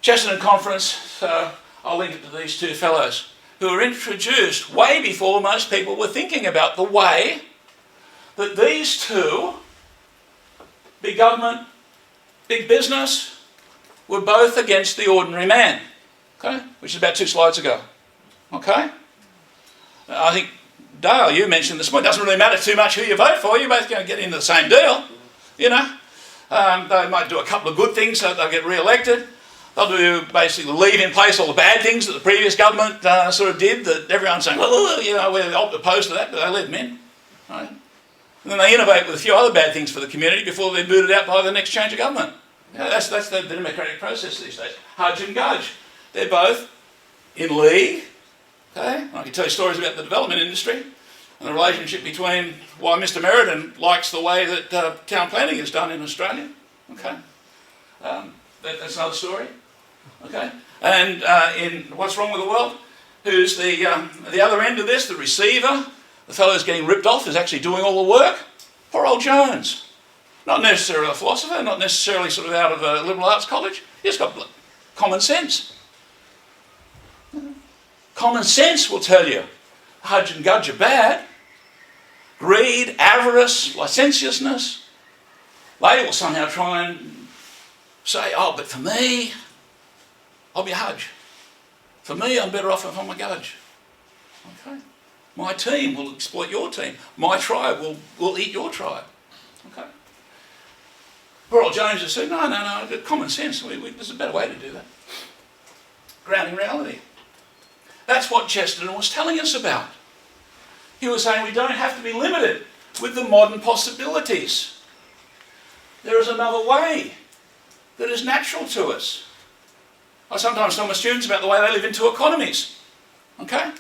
Chesterton Conference, so I'll link it to these two fellows who were introduced way before most people were thinking about the way that these two, big government, big business, were both against the ordinary man, okay, which is about 2 slides ago, okay? I think, Dale, you mentioned this morning, it doesn't really matter too much who you vote for, you're both going to get into the same deal, They might do a couple of good things so they'll get re-elected. They'll do basically leave in place all the bad things that the previous government sort of did, that everyone's saying, well, we're opposed to that, but they let them in. Right? And then they innovate with a few other bad things for the community before they're booted out by the next change of government. That's the democratic process these days. Hudge and Gudge. They're both in league. Okay? I can tell you stories about the development industry and the relationship between why Mr. Meriden likes the way that town planning is done in Australia. Okay? That's another story. Okay? And in What's Wrong with the World, who's the other end of this, the receiver, the fellow who's getting ripped off is actually doing all the work? Poor old Jones. Not necessarily a philosopher, not necessarily sort of out of a liberal arts college. He's got common sense. Common sense will tell you Hudge and Gudge are bad. Greed, avarice, licentiousness. They will somehow try and say, oh, but for me, I'll be a Hudge. For me, I'm better off if I'm a Gudge. Okay? My team will exploit your team. My tribe will eat your tribe. Okay? Poor old Jones has said, no, common sense. There's a better way to do that. Grounding reality. That's what Chesterton was telling us about. He was saying we don't have to be limited with the modern possibilities. There is another way that is natural to us. I sometimes tell my students about the way they live in two economies. Okay?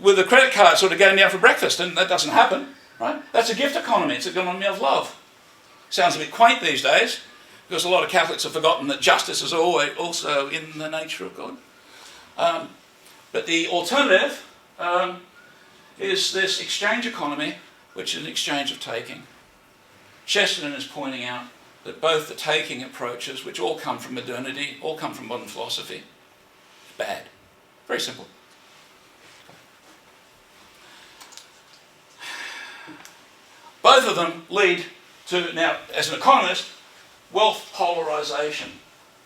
With a credit card sort of going down for breakfast, and that doesn't happen. Right? That's a gift economy. It's an economy of love. Sounds a bit quaint these days, because a lot of Catholics have forgotten that justice is always also in the nature of God. But the alternative is this exchange economy, which is an exchange of taking. Chesterton is pointing out that both the taking approaches, which all come from modernity, all come from modern philosophy, bad. Very simple. Both of them lead to, now, as an economist, wealth polarisation.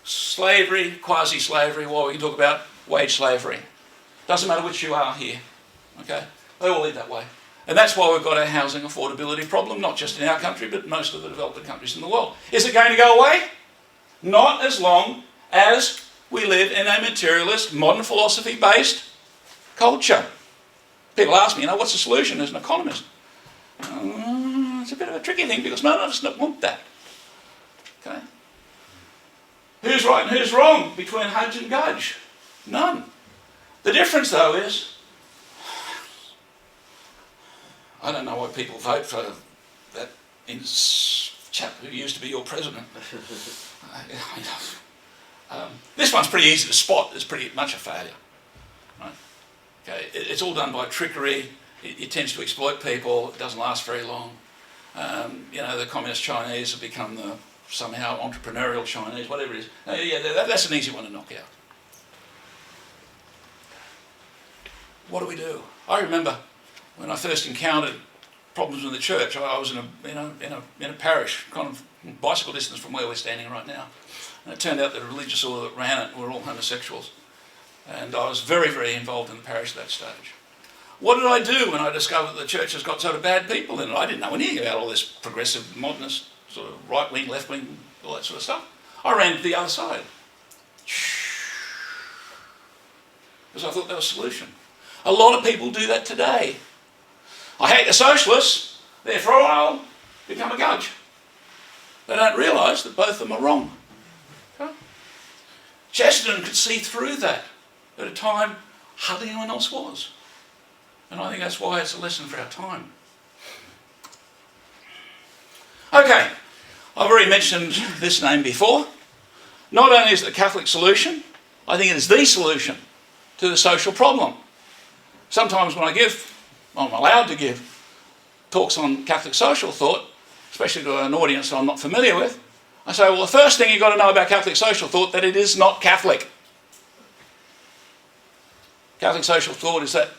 Slavery, quasi-slavery, well, we can talk about wage slavery. Doesn't matter which you are here. Okay? They all lead that way. And that's why we've got a housing affordability problem, not just in our country, but most of the developing countries in the world. Is it going to go away? Not as long as we live in a materialist, modern philosophy-based culture. People ask me, what's the solution as an economist? It's a bit of a tricky thing because none of us want that. Okay? Who's right and who's wrong between Hudge and Gudge? None. The difference, though, is I don't know why people vote for that chap who used to be your president. This one's pretty easy to spot. It's pretty much a failure. Right? Okay? It's all done by trickery. It tends to exploit people. It doesn't last very long. The communist Chinese have become the somehow entrepreneurial Chinese, whatever it is. That's an easy one to knock out. What do? I remember when I first encountered problems with the church. I was in a parish, kind of bicycle distance from where we're standing right now. And it turned out that the religious order that ran it were all homosexuals. And I was very, very involved in the parish at that stage. What did I do when I discovered the church has got sort of bad people in it? I didn't know anything about all this progressive, modernist, sort of right-wing, left-wing, all that sort of stuff. I ran to the other side. Because I thought that was a solution. A lot of people do that today. I hate the socialists, therefore I'll become a Gudge. They don't realise that both of them are wrong. Okay? Chesterton could see through that at a time hardly anyone else was. And I think that's why it's a lesson for our time. Okay, I've already mentioned this name before. Not only is it the Catholic solution, I think it is the solution to the social problem. Sometimes when I'm allowed to give talks on Catholic social thought, especially to an audience I'm not familiar with, I say, well, the first thing you've got to know about Catholic social thought, that it is not Catholic. Catholic social thought is that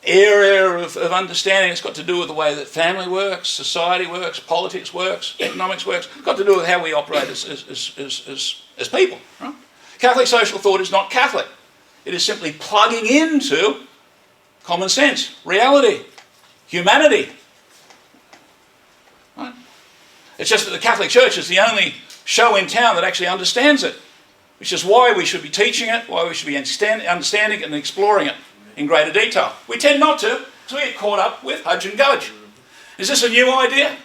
area of understanding. It's got to do with the way that family works, society works, politics works, economics works. It's got to do with how we operate as people. Right? Catholic social thought is not Catholic. It is simply plugging into common sense, reality, humanity. Right? It's just that the Catholic Church is the only show in town that actually understands it, which is why we should be teaching it, why we should be understanding it and exploring it in greater detail. We tend not to, because we get caught up with Hudge and Gudge. Is this a new idea?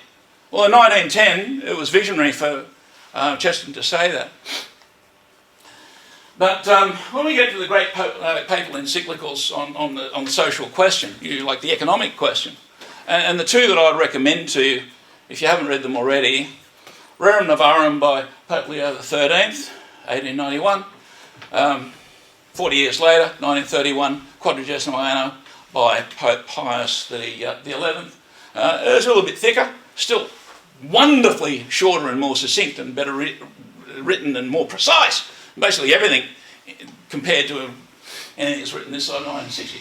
Well, in 1910, it was visionary for Chesterton to say that. But when we get to the great papal encyclicals on the social question, like the economic question, and the two that I'd recommend to you, if you haven't read them already, Rerum Novarum by Pope Leo XIII, 1891. 40 years later, 1931, Quadragesimo Anno by Pope Pius XI. It's a little bit thicker, still wonderfully shorter and more succinct and better written and more precise. Basically everything compared to anything that's written this side of 1960.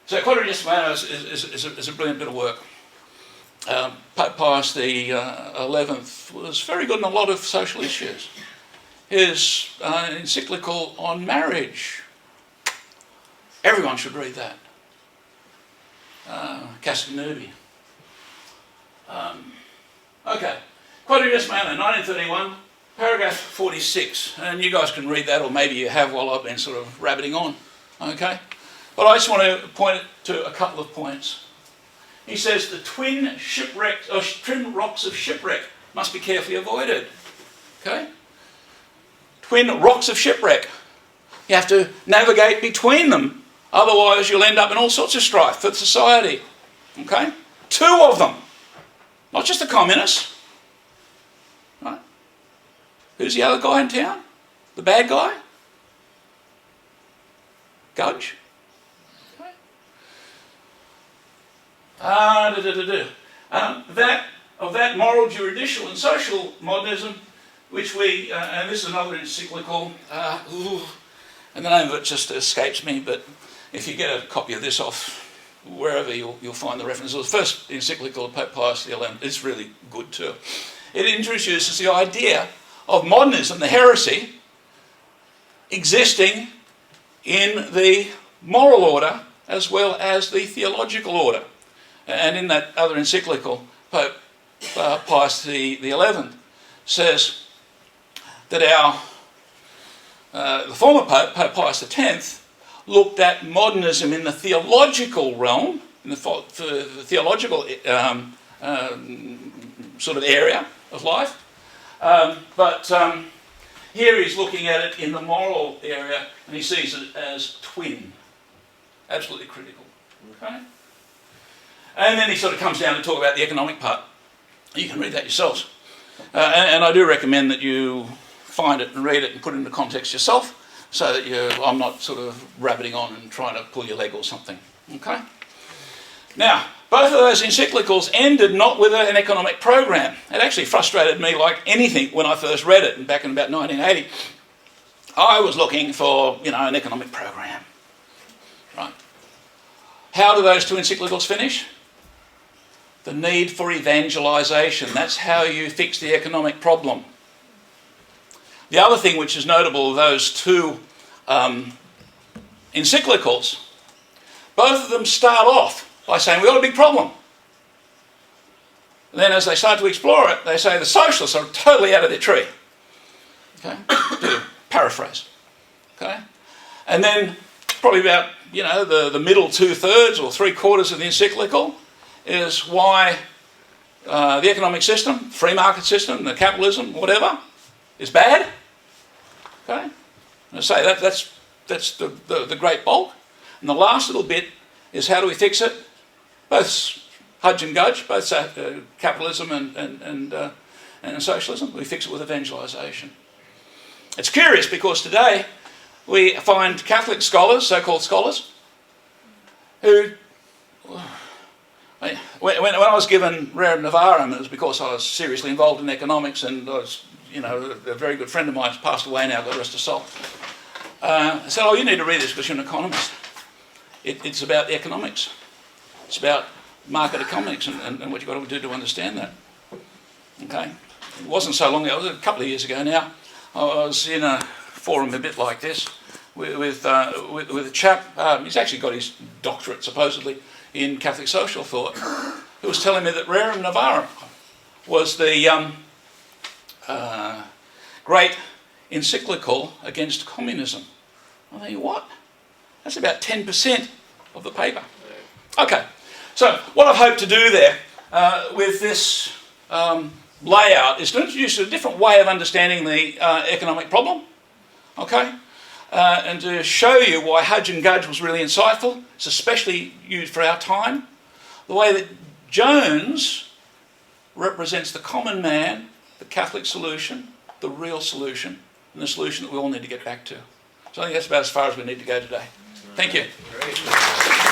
So Quadragesimo Anno is a brilliant bit of work. Pope Pius XI was very good on a lot of social issues. His encyclical on marriage, everyone should read that. Cascanubi. Okay, Quadragesimo Anno, 1931, paragraph 46, and you guys can read that, or maybe you have while I've been sort of rabbiting on, okay? But I just want to point to a couple of points. He says the twin rocks of shipwreck must be carefully avoided, okay? Twin rocks of shipwreck. You have to navigate between them, otherwise you'll end up in all sorts of strife for society, okay? Two of them, not just the communists, right? Who's the other guy in town? The bad guy? Gudge? Okay. That moral, juridical and social modernism, which we, and this is another encyclical, and the name of it just escapes me, but if you get a copy of this off wherever, you'll find the reference. The first encyclical of Pope Pius XI is really good too. It introduces the idea of modernism, the heresy, existing in the moral order as well as the theological order. And in that other encyclical, Pope Pius XI says that the former Pope, Pope Pius X, looked at modernism in the theological realm, in the theological sort of area of life, but here he's looking at it in the moral area, and he sees it as twin, absolutely critical. Okay? And then he sort of comes down to talk about the economic part. You can read that yourselves. And I do recommend that you find it and read it and put it into context yourself, so that I'm not sort of rabbiting on and trying to pull your leg or something. Okay? Now, both of those encyclicals ended not with an economic program. It actually frustrated me like anything when I first read it, and back in about 1980. I was looking for, an economic program. Right? How do those two encyclicals finish? The need for evangelisation. That's how you fix the economic problem. The other thing which is notable of those two encyclicals, both of them start off by saying we've got a big problem. And then as they start to explore it, they say the socialists are totally out of their tree. Okay? To paraphrase. Okay? And then probably about, the middle 2/3 or 3/4 of the encyclical is why the economic system, free market system, the capitalism, whatever, is bad. Okay? And I say that's the great bulk. And the last little bit is how do we fix it? Both Hudge and Gudge, both capitalism and socialism, we fix it with evangelisation. It's curious because today we find Catholic scholars, so-called scholars, who, when I was given Rerum Novarum, it was because I was seriously involved in economics, and I was, a very good friend of mine who's passed away now, God rest his soul, said, you need to read this because you're an economist. It's about the economics. It's about market economics and what you've got to do to understand that. Okay? It wasn't so long ago, it was a couple of years ago now, I was in a forum a bit like this with a chap, he's actually got his doctorate supposedly in Catholic social thought, who was telling me that Rerum Novarum was the great encyclical against communism. I think, what? That's about 10% of the paper. Okay, so what I hope to do there with this layout is to introduce a different way of understanding the economic problem, okay? And to show you why Hudge and Gudge was really insightful. It's especially used for our time. The way that Jones represents the common man, the Catholic solution, the real solution, and the solution that we all need to get back to. So I think that's about as far as we need to go today. Thank you. Great.